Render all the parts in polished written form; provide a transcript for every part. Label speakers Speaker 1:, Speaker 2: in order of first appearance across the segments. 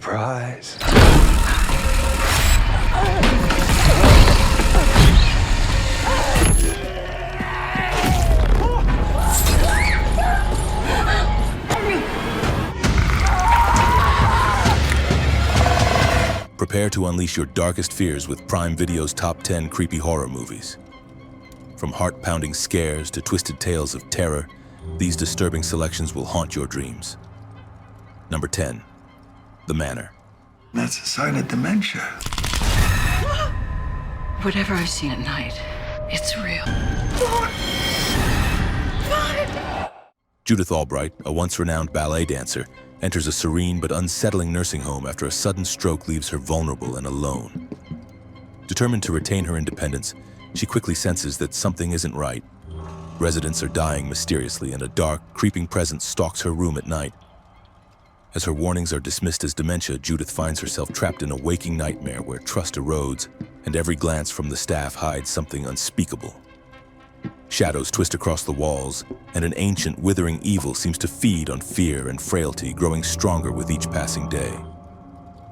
Speaker 1: Surprise.
Speaker 2: Prepare to unleash your darkest fears with Prime Video's top 10 creepy horror movies. From heart-pounding scares to twisted tales of terror, these disturbing selections will haunt your dreams. Number 10, The Manor.
Speaker 1: That's a sign of dementia.
Speaker 3: Whatever I've seen at night, it's real.
Speaker 2: Judith Albright, a once-renowned ballet dancer, enters a serene but unsettling nursing home after a sudden stroke leaves her vulnerable and alone. Determined to retain her independence, she quickly senses that something isn't right. Residents are dying mysteriously, and a dark, creeping presence stalks her room at night. As her warnings are dismissed as dementia, Judith finds herself trapped in a waking nightmare where trust erodes, and every glance from the staff hides something unspeakable. Shadows twist across the walls, and an ancient, withering evil seems to feed on fear and frailty, growing stronger with each passing day.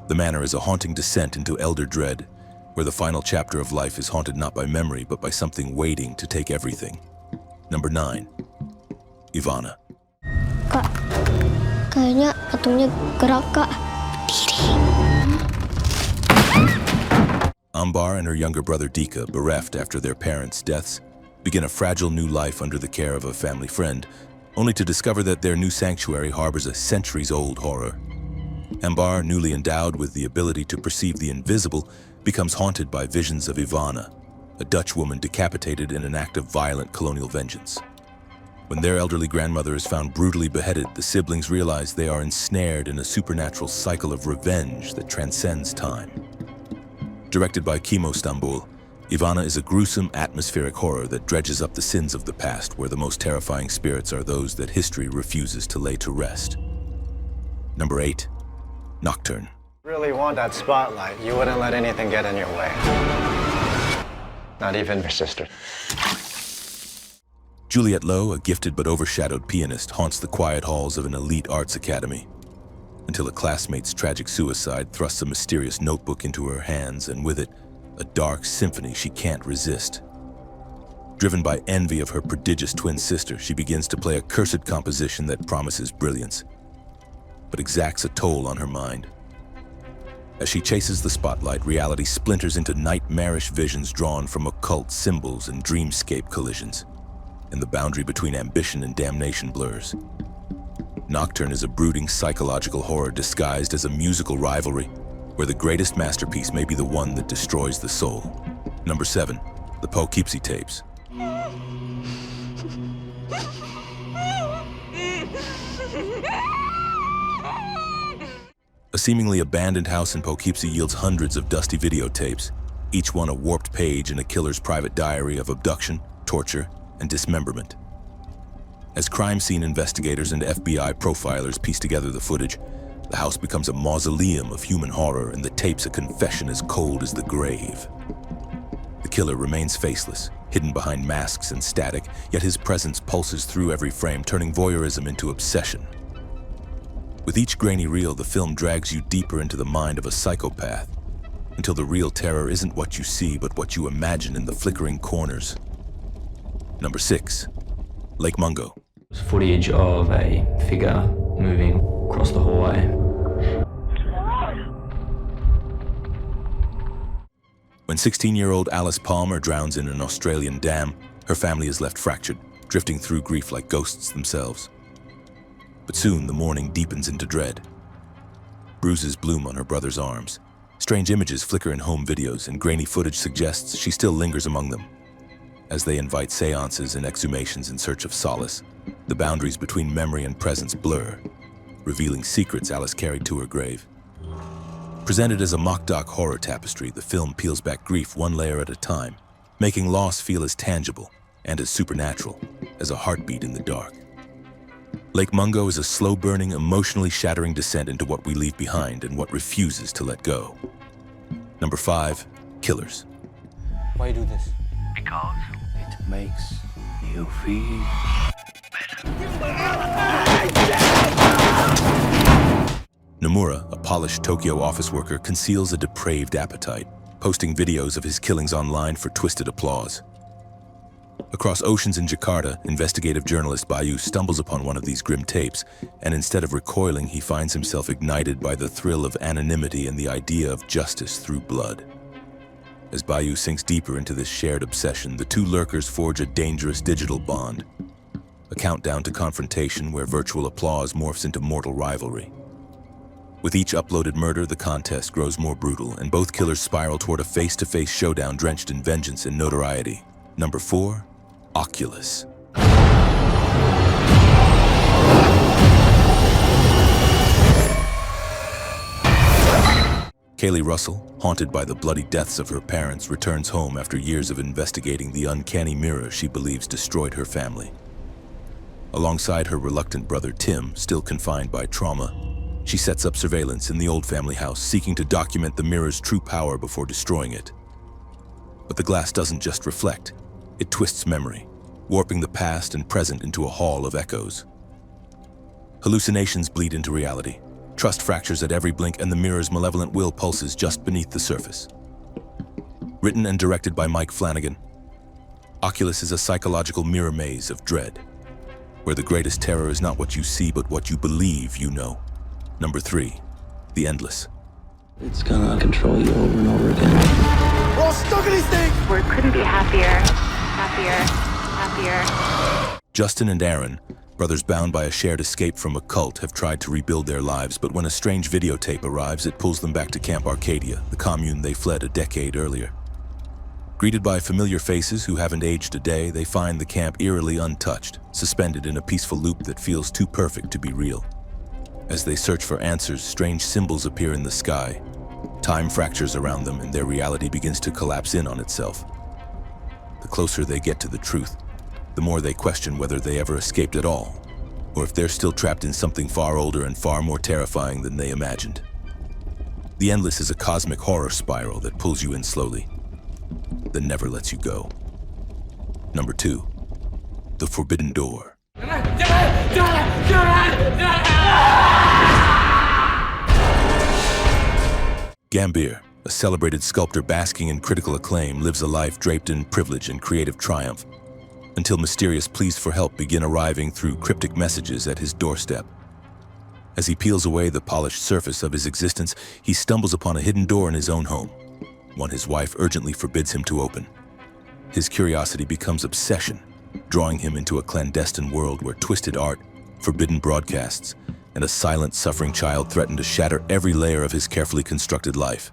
Speaker 2: The Manor is a haunting descent into elder dread, where the final chapter of life is haunted not by memory, but by something waiting to take everything. Number 9, Ivanna.
Speaker 4: Kak, kayaknya patungnya gerak, Kak.
Speaker 2: Ambar and her younger brother Dika, bereft after their parents' deaths, begin a fragile new life under the care of a family friend, only to discover that their new sanctuary harbors a centuries-old horror. Ambar, newly endowed with the ability to perceive the invisible, becomes haunted by visions of Ivanna, a Dutch woman decapitated in an act of violent colonial vengeance. When their elderly grandmother is found brutally beheaded, the siblings realize they are ensnared in a supernatural cycle of revenge that transcends time. Directed by Kimo Stambul, Ivanna is a gruesome, atmospheric horror that dredges up the sins of the past, where the most terrifying spirits are those that history refuses to lay to rest. Number 8, Nocturne.
Speaker 5: Really want that spotlight, you wouldn't let anything get in your way. Not even your sister.
Speaker 2: Juliette Lowe, a gifted but overshadowed pianist, haunts the quiet halls of an elite arts academy, until a classmate's tragic suicide thrusts a mysterious notebook into her hands, and with it, a dark symphony she can't resist. Driven by envy of her prodigious twin sister, she begins to play a cursed composition that promises brilliance, but exacts a toll on her mind. As she chases the spotlight, reality splinters into nightmarish visions drawn from occult symbols and dreamscape collisions, and the boundary between ambition and damnation blurs. Nocturne is a brooding psychological horror disguised as a musical rivalry, where the greatest masterpiece may be the one that destroys the soul. Number 7, the Poughkeepsie Tapes. A seemingly abandoned house in Poughkeepsie yields hundreds of dusty videotapes, each one a warped page in a killer's private diary of abduction, torture, and dismemberment. As crime scene investigators and FBI profilers piece together the footage, the house becomes a mausoleum of human horror, and the tapes a confession as cold as the grave. The killer remains faceless, hidden behind masks and static, yet his presence pulses through every frame, turning voyeurism into obsession. With each grainy reel, the film drags you deeper into the mind of a psychopath, until the real terror isn't what you see, but what you imagine in the flickering corners. Number 6, Lake Mungo.
Speaker 6: Footage of a figure moving across the hallway.
Speaker 2: When 16-year-old Alice Palmer drowns in an Australian dam, her family is left fractured, drifting through grief like ghosts themselves. But soon the mourning deepens into dread. Bruises bloom on her brother's arms. Strange images flicker in home videos, and grainy footage suggests she still lingers among them. As they invite seances and exhumations in search of solace, the boundaries between memory and presence blur, revealing secrets Alice carried to her grave. Presented as a mock-doc horror tapestry, the film peels back grief one layer at a time, making loss feel as tangible and as supernatural as a heartbeat in the dark. Lake Mungo is a slow-burning, emotionally shattering descent into what we leave behind and what refuses to let go. Number 5, Killers.
Speaker 5: Why you do this?
Speaker 1: Because it makes you feel better.
Speaker 2: Nomura, a polished Tokyo office worker, conceals a depraved appetite, posting videos of his killings online for twisted applause. Across oceans in Jakarta, investigative journalist Bayu stumbles upon one of these grim tapes, and instead of recoiling, he finds himself ignited by the thrill of anonymity and the idea of justice through blood. As Bayu sinks deeper into this shared obsession, the two lurkers forge a dangerous digital bond, a countdown to confrontation where virtual applause morphs into mortal rivalry. With each uploaded murder, the contest grows more brutal, and both killers spiral toward a face-to-face showdown drenched in vengeance and notoriety. Number 4, Oculus. Kaylee Russell, haunted by the bloody deaths of her parents, returns home after years of investigating the uncanny mirror she believes destroyed her family. Alongside her reluctant brother Tim, still confined by trauma, she sets up surveillance in the old family house, seeking to document the mirror's true power before destroying it. But the glass doesn't just reflect, it twists memory, warping the past and present into a hall of echoes. Hallucinations bleed into reality. Trust fractures at every blink, and the mirror's malevolent will pulses just beneath the surface. Written and directed by Mike Flanagan, Oculus is a psychological mirror maze of dread, where the greatest terror is not what you see, but what you believe you know. Number 3, The Endless.
Speaker 6: It's gonna control you over and over again.
Speaker 7: We're all stuck in these things!
Speaker 8: We couldn't be happier.
Speaker 2: Justin and Aaron, brothers bound by a shared escape from a cult, have tried to rebuild their lives, but when a strange videotape arrives, it pulls them back to Camp Arcadia, the commune they fled a decade earlier. Greeted by familiar faces who haven't aged a day, they find the camp eerily untouched, suspended in a peaceful loop that feels too perfect to be real. As they search for answers, strange symbols appear in the sky. Time fractures around them, and their reality begins to collapse in on itself. The closer they get to the truth, the more they question whether they ever escaped at all, or if they're still trapped in something far older and far more terrifying than they imagined. The Endless is a cosmic horror spiral that pulls you in slowly, then never lets you go. Number 2, The Forbidden Door. Gambier, a celebrated sculptor basking in critical acclaim, lives a life draped in privilege and creative triumph, until mysterious pleas for help begin arriving through cryptic messages at his doorstep. As he peels away the polished surface of his existence, he stumbles upon a hidden door in his own home, one his wife urgently forbids him to open. His curiosity becomes obsession, drawing him into a clandestine world where twisted art, forbidden broadcasts, and a silent, suffering child threaten to shatter every layer of his carefully constructed life.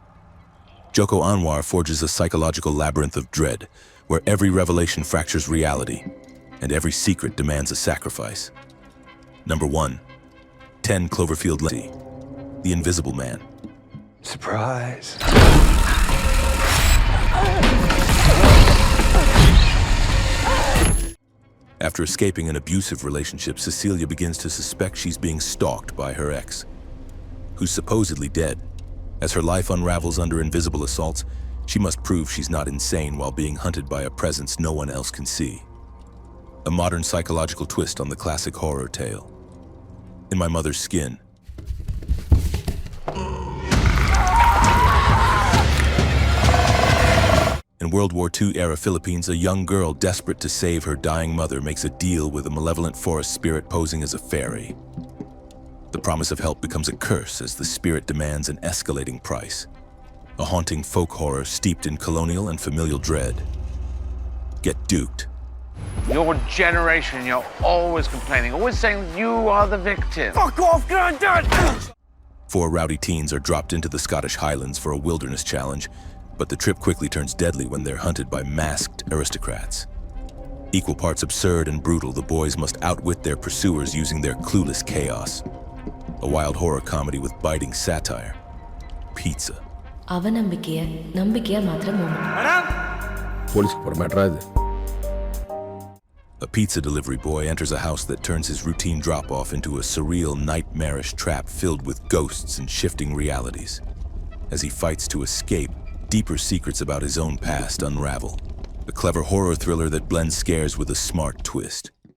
Speaker 2: Joko Anwar forges a psychological labyrinth of dread, where every revelation fractures reality, and every secret demands a sacrifice. Number 1, 10 Cloverfield Lane, The Invisible Man.
Speaker 1: Surprise.
Speaker 2: After escaping an abusive relationship, Cecilia begins to suspect she's being stalked by her ex, who's supposedly dead. As her life unravels under invisible assaults, she must prove she's not insane while being hunted by a presence no one else can see. A modern psychological twist on the classic horror tale. In My Mother's Skin. In World War II-era Philippines, a young girl desperate to save her dying mother makes a deal with a malevolent forest spirit posing as a fairy. The promise of help becomes a curse as the spirit demands an escalating price. A haunting folk horror steeped in colonial and familial dread. Get duped.
Speaker 9: Your generation, you're always complaining, always saying you are the victim.
Speaker 7: Fuck off, Granddad!
Speaker 2: 4 rowdy teens are dropped into the Scottish Highlands for a wilderness challenge, but the trip quickly turns deadly when they're hunted by masked aristocrats. Equal parts absurd and brutal, the boys must outwit their pursuers using their clueless chaos. A wild horror comedy with biting satire. Pizza. A pizza delivery boy enters a house that turns his routine drop-off into a surreal, nightmarish trap filled with ghosts and shifting realities. As he fights to escape, deeper secrets about his own past unravel. A clever horror thriller that blends scares with a smart twist.